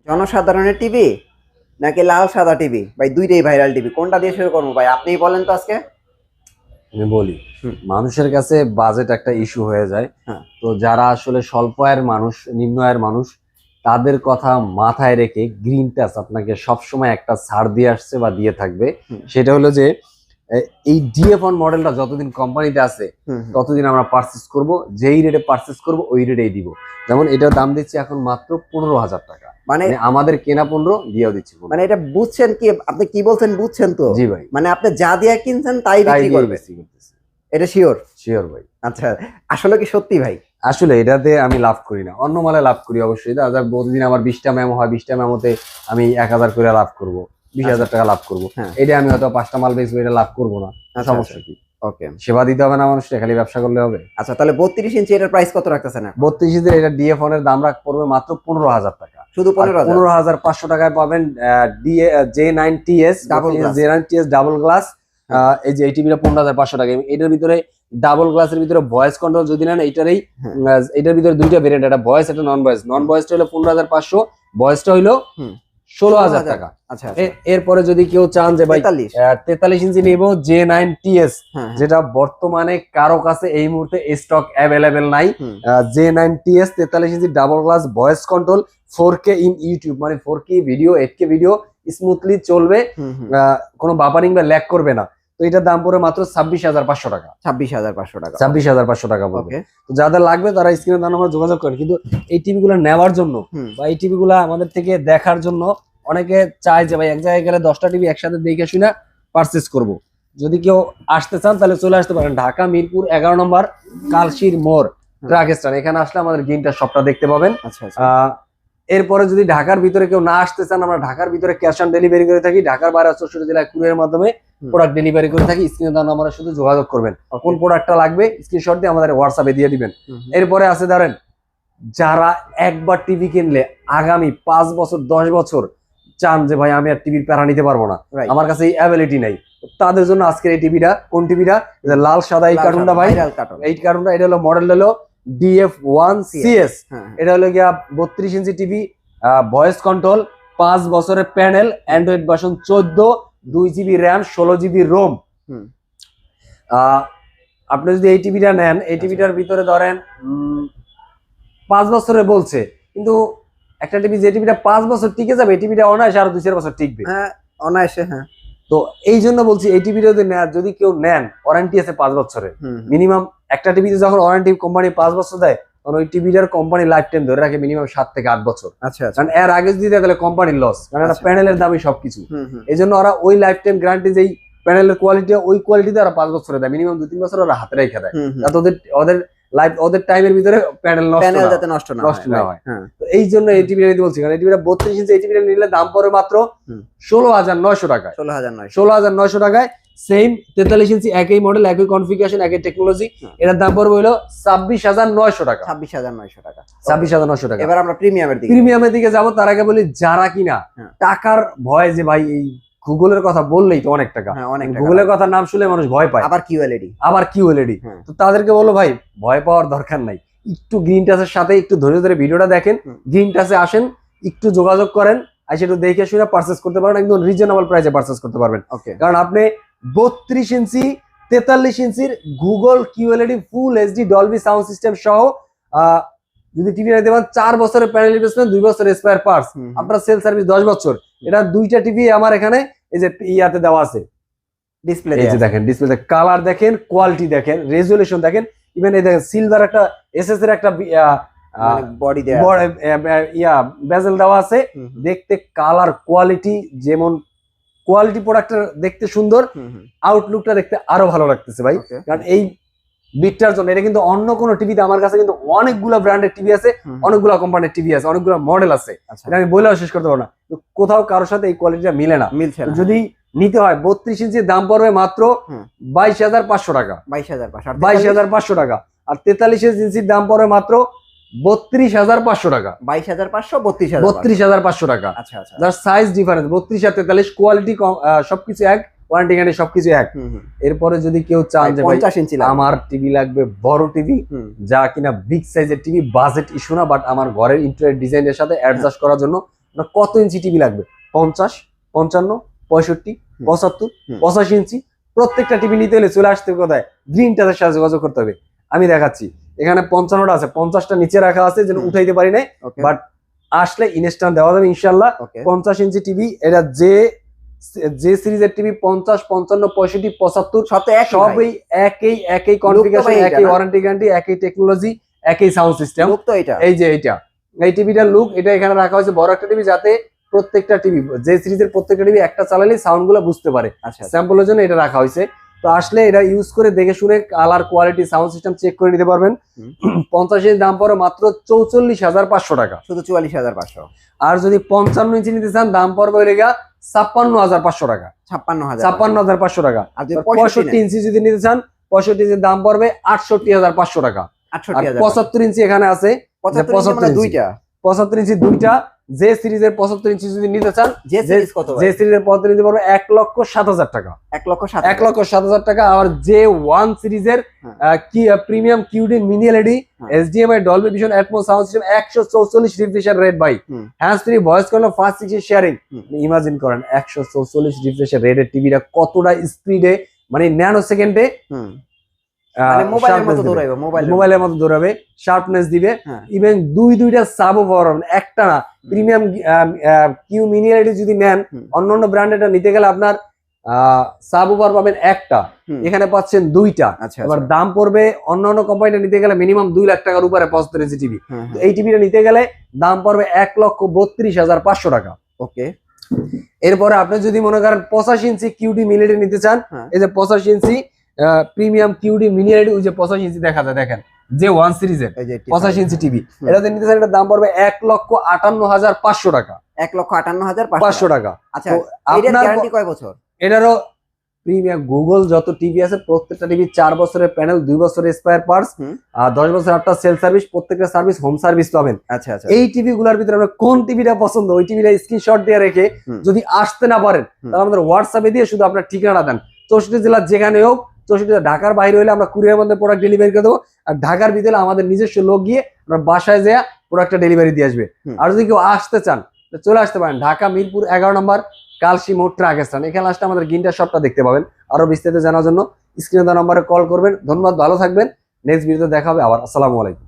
জনসাধারণের টিভি নাকি লাল সাদা টিভি? ভাই দুইটাই ভাইরাল টিভি, কোনটা দিয়ে শুরু করবো ভাই? আপনিই বলেন তো আজকে। আমি বলি, মানুষের কাছে বাজেট একটা ইস্যু হয়ে যায়। হ্যাঁ। তো যারা আসলে স্বল্প আয়ের মানুষ, নিম্ন আয়ের মানুষ, তাদের কথা মাথায় রেখে গ্রিন টাচ আপনাকে সবসময় একটা ছাড় দিয়ে আসছে বা দিয়ে থাকবে। সেটা হলো যে এই ডিএফ1 মডেলটা যতদিন কোম্পানিতে আছে ততদিন আমরা পারচেস করব, যেই রেটে পারচেস করব ওই রেটেই দিব। যেমন এটার দাম দিচ্ছি এখন মাত্র 15,000 টাকা, মানে আমাদের কেনা 15 দিয়েও দিচ্ছি। মানে এটা বুঝছেন কি আপনি কি বলছেন? বুঝছেন তো? জি ভাই, মানে আপনি যা দিয়ে কিনছেন তাই বিক্রি করবেন, এটা শিওর? শিওর ভাই। আচ্ছা, আসলে কি সত্যি ভাই? আসলে এটাতে আমি লাভ করি না, অন্য মালে লাভ করি অবশ্যই। প্রতিদিন আমার 20টা মেমো হয়, 20টা মেমোতে আমি 1000 করে লাভ করব, 20,000 টাকা লাভ করবো। এটা আমি হয়তো 5টা মাল বেচবো, এটা লাভ করবো না, সমস্যা কি? ওকে, সেবা দিতে হবে না মানুষকে, খালি ব্যবসা করলে হবে? আচ্ছা, তাহলে 32 ইঞ্চি এটার প্রাইস কত রাখতেছেন? 32 ইঞ্চির এটা ডিএফ1 এর দাম পড়বে মাত্র 15,000 টাকা। শুধু 15,500 টাকায় পাবেন J9TS ডাবল গ্লাস। এই যে এই টিভিটা 15,500 টাকা। এটার ভিতরে ডাবল গ্লাসের ভিতরে ভয়েস কন্ট্রোল যদি নেন, এটার ভিতরে দুইটা ভেরিয়েন্ট, একটা ভয়েস একটা নন ভয়েস। নন ভয়েসটা হলো 15,500, ভয়েসটা হইলো 16,000 টাকা। আচ্ছা, এরপরে যদি কেউ চান যে ভাই 43 ইঞ্চি নিব J9TS, যেটা বর্তমানে কারো কাছে এই মুহূর্তে স্টক অ্যাভেলেবেল নাই। J9TS 43 inch double glass, voice control, 4K in YouTube, মানে 4K video 8K video smoothly চলবে, কোনো বাফারিং বা ল্যাগ করবে না। তো এটার দাম পড়ে মাত্র 26,500 টাকা। 26,500 টাকা পড়বে। তো যাদের লাগবে তারা স্ক্রিনে দেওয়া নাম্বারে যোগাযোগ করেন। কিন্তু এই টিভি গুলো নেওয়ার জন্য বা এই টিভি গুলা আমাদের থেকে দেখার জন্য অনেকে চায় যে ভাই এক জায়গায় গেলে 10টা টিভি একসাথে দেখে শুনে পারচেস করব। যদি কেউ আসতে চান তাহলে চলে আসতে পারেন ঢাকা মিরপুর 11 নম্বর কালশির মোড় ট্রাক স্ট্যান্ড। এখানে আসলে আমাদের গ্রিনটা সবটা দেখতে পাবেন। এরপরে যদি ঢাকার ভিতরে কেউ না আসতে চান, আমরা ঢাকার ভিতরে ক্যাশ অন ডেলিভারি করে থাকি। ঢাকার বাইরে 64 জেলায় কুরিয়ারের মাধ্যমে প্রোডাক্ট ডেলিভারি করে থাকি। স্ক্রিনে দেওয়া নাম্বারে শুধু যোগাযোগ করবেন, কোন প্রোডাক্টটা লাগবে স্ক্রিনশট দিয়ে আমাদের হোয়াটসঅ্যাপে দিয়ে দিবেন। এরপরে আছে ধরেন যারা একবার টিভি কিনলে আগামী 5 বছর 10 বছর চান যে ভাই আমি আর টিভির প্যারা নিতে পারবো না, আমার কাছে এই অ্যাবিলিটি নাই, তাদের জন্য আজকের এই টিভিটা। কোন টিভিটা? লাল সাদা এই কার্টুনটা ভাই, এই কার্টুনটা। এটা হলো মডেল হলো DF1CS। এটা হলো গিয়া 32 ইঞ্চি টিভি, ভয়েস কন্ট্রোল, 5 বছরের panel, Android version 14, 2GB RAM, 16GB ROM. আপনি যদি এই টিভিটা নেন, এই টিভিটার ভিতরে ধরেন 5 বছরে বলছে, কিন্তু একটা টিভি যে টিভিটা 5 বছর টিকে যাবে, এই টিভিটা অনায়াসে আরো 2-4 বছর টিকবে। অনায়াসে। তো এই জন্য বলছি এই টিভিটা যদি কেউ নেন, ওয়ারেন্টি আছে 5 বছরের মিনিমাম। একটা টিভিতে যখন ওয়ারেন্টি কোম্পানি 5 বছর দেয়, তখন ওই টিভিটার কোম্পানি লাইফ টাইম ধরে রাখে মিনিমাম 7 থেকে 8 বছর। কারণ এর আগে যদি দেয় তাহলে কোম্পানির লস, কারণ একটা প্যানেলের দামই সবকিছু। এই জন্য ওরা ওই লাইফ টাইম গ্যারান্টি, যেই প্যানেলের কোয়ালিটি, ওই কোয়ালিটিতে ওরা 5 বছরে দেয়, মিনিমাম 2-3 বছর ওরা হাতে রেখে দেয়, যাতে ওদের টাইমের ভিতরে প্যানেল যাতে নষ্ট না হয়। তো এই জন্য এই টিভিটা নিতে বলছি, কারণ এই টিভিটা 32 ইঞ্চি, এই টিভিটা নিলে দাম পড়ে মাত্র 16,900 টাকায়। 16,900 টাকায় সেম 43 ইঞ্চি, একই মডেল, একই কনফিগারেশন, একই টেকনোলজি। এটার দাম পড়বে হলো 26,900 টাকা। 26,900 টাকা। এবার আমরা প্রিমিয়ামের দিকে যাবো। তার আগে বলি, যারা কিনা টাকার ভয়, যে ভাই এই গুগলের কথা বললেই তো অনেক টাকা, গুগলের কথা নাম শুনলে মানুষ ভয় পায়, আবার কিউএলইডি। তো তাদেরকে বলো ভাই ভয় পাওয়ার দরকার নাই, একটু গ্রিন টাচের সাথে একটু ধরে ধরে ভিডিওটা দেখেন, গ্রিন টাচে আসেন, একটু যোগাযোগ করেন, আর সেটা দেখে শুনে পারচেস করতে পারবেন, একদম রিজনেবল প্রাইসে পারচেস করতে পারবেন। কারণ আপনি 32 ইঞ্চি 43 ইঞ্চির Google QLED full HD Dolby sound system সহ যদি টিভি নিতে পারেন, 4 বছরের প্যানেল রিপ্লেসমেন্ট, 2 বছরের স্পেয়ার পার্টস, আপনার সেল সার্ভিস 10 বছর। এটা দুইটা টিভি আমার এখানে এই যে ইয়াতে দেওয়া আছে, ডিসপ্লে। এই যে দেখেন ডিসপ্লে, কালার দেখেন, কোয়ালিটি দেখেন, রেজুলেশন দেখেন, ইভেন এই দেখেন সিলভার একটা এসএস এর একটা বডি বেজেল দেওয়া আছে। দেখতে কালার কোয়ালিটি, যেমন কোয়ালিটি প্রোডাক্টটা দেখতে সুন্দর, আউটলুকটা দেখতে আরো ভালো লাগতেছে ভাই। কারণ এই বিটটার জন্য, এটা কিন্তু অন্য কোনো টিভিতে আমার কাছে কিন্তু অনেকগুলো ব্র্যান্ডের টিভি আছে, অনেকগুলো কোম্পানির টিভি আছে, অনেকগুলো মডেল আছে, এটা আমি বলেও শেষ করতে পারবো না। কোথাও কারোর সাথে এই কোয়ালিটিটা মিলে না। যদি নিতে হয় 32 ইঞ্চির দাম পড়বে মাত্র 22,500 টাকা। 22,500 টাকা। আর 43 ইঞ্চির দাম পড়বে মাত্র 32,500 টাকা। 22,500, 32,500 টাকা। যার সাইজ ডিফারেন্স 32 আর 43, কোয়ালিটি সবকিছু এক, ওয়ারেন্টি গ্যারান্টি সবকিছু এক। এরপরে যদি কেউ চান যে 50 ইঞ্চি আমার টিভি লাগবে, বড় টিভি, যা কিনা বিগ সাইজের টিভি, বাজেট ইস্যু না, বাট আমার ঘরের ইন্টেরিয়র ডিজাইনের সাথে অ্যাডজাস্ট করার জন্য কত ইঞ্চি টিভি লাগবে? 50, 55, 65, 75, 85 ইঞ্চি প্রত্যেকটা টিভি নিতে হলে চলে আসতে হবে কোথায়? গ্রিন টাচের সাথে যোগাযোগ করতে হবে। আমি দেখাচ্ছি, এখানে 55টা আছে, 50টা নিচে রাখা আছে যেন উঠাইতে পারি নাই, বাট আসলে ইনস্ট্যান্ট দেওয়া যাবে ইনশাল্লাহ। 50 ইঞ্চি টিভি, এটা যে সিরিজের টিভি 50, 55, 65, 75 সবই একই কনফিগারেশন, একই ওয়ারেন্টি গ্যারান্টি, একই টেকনোলজি, একই সাউন্ড সিস্টেম। এই যে এই টিভিটার লুক, এটা এখানে রাখা হয়েছে বড় একটা টিভি, যাতে প্রত্যেকটা টিভি, যে সিরিজের প্রত্যেকটা টিভি একটা চালালে সাউন্ড গুলো বুঝতে পারে। স্যাম্পলের জন্য এটা রাখা হয়েছে। তো আসলে এটা ইউজ করে দেখে শুনে colour, quality, sound system check করে নিতে পারবেন। 50 এর দাম পড়ে মাত্র 44,500 টাকা, শুধু 44,500। আর যদি 55 ইঞ্চি নিতে চান দাম পড়বে হইলে 56,500 টাকা, 56,500 টাকা। আর 65 ইঞ্চি যদি নিতে চান, 65 ইঞ্চির দাম পড়বে 68,500 টাকা। আর 75 ইঞ্চি এখানে আছে, 75 ইঞ্চি দুইটা, যে সিরিজের 75 ইঞ্চি যদি নিতে চান, যে সিরিজের 75 ইঞ্চি পড়বে 1,07,000 টাকা, 1,07,000 টাকা। আর যে 1 সিরিজের কি premium QD mini LED HDMI Dolby Vision Atmos sound system 144 refresh rate by hands free voice control fast six sharing. Imagine করেন 144 রিফ্রেশ রেটের টিভিটা কতটা স্পিডে, মানে ন্যানো সেকেন্ডে মোবাইলের মতো দৌড়াবে, শার্পনেস দিবে। ইভেন দুইটা সাবওয়ুফার, একটা না, প্রিমিয়াম কিউ মিনি এলইডি যদি নেন, অন্যান্য ব্র্যান্ডের নিতে গেলে আপনার সাবওয়ুফার পাবেন একটা, এখানে পাচ্ছেন দুইটা। এবার দাম পড়বে অন্যান্য কোম্পানিটা নিতে গেলে মিনিমাম 2 লাখ টাকার উপরে 75 ইঞ্চি টিভি। এই টিভিটা নিতে গেলে দাম পড়বে 1,32,500 টাকা। ওকে, এরপরে আপনি যদি মনে করেন 85 ইঞ্চি কিউডি মিনি এলইডি নিতে চান, এই যে 85 ইঞ্চি প্রিমিয়াম কিউডি মিনি এলইডি, ওই যে 85 ইঞ্চি দেখা যায়, দেখেন যে 1 সিরিজের 85 ইঞ্চি টিভি, এটাতে নিতে চান এটার দাম পড়বে 1,58,500 টাকা, 1,58,500 টাকা। আচ্ছা, এটার গ্যারান্টি কয় বছর? এটারও প্রিমিয়াম গুগল যত টিভি আছে প্রত্যেকটা টিভি 4 বছরের প্যানেল, 2 বছরের স্পেয়ার পার্টস, আর 10 বছর আফটার সেল সার্ভিস, প্রত্যেকটা সার্ভিস হোম সার্ভিস পাবেন। আচ্ছা আচ্ছা, এই টিভি গুলার ভিতরে আপনার কোন টিভিটা পছন্দ, ওই টিভিটা স্ক্রিনশট দিয়ে রেখে যদি আসতে না পারেন তাহলে আমাদের হোয়াটসঅ্যাপে দিয়ে শুধু আপনার ঠিকানা দেন, 64 জেলার যেখানে হোক, 64 ঢাকার বাইরে হলে আমরা কুরিয়ারের মধ্যে প্রোডাক্ট ডেলিভারি করে দেবো, আর ঢাকার ভিতরে আমাদের নিজস্ব লোক গিয়ে আমরা বাসায় যেয়ে প্রোডাক্টটা ডেলিভারি দিয়ে আসবে। আর যদি কেউ আসতে চান চলে আসতে পারেন ঢাকা মিরপুর 11 নম্বর কালসি মোড় ট্রাক স্ট্যান্ড, এখানে আসলে আমাদের গিন্টার শপটা দেখতে পাবেন। আরো বিস্তারিত জানার জন্য স্ক্রিনে দেওয়া নম্বরে কল করবেন। ধন্যবাদ, ভালো থাকবেন। নেক্সট ভিডিওতে দেখা হবে আবার। আসসালামু আলাইকুম।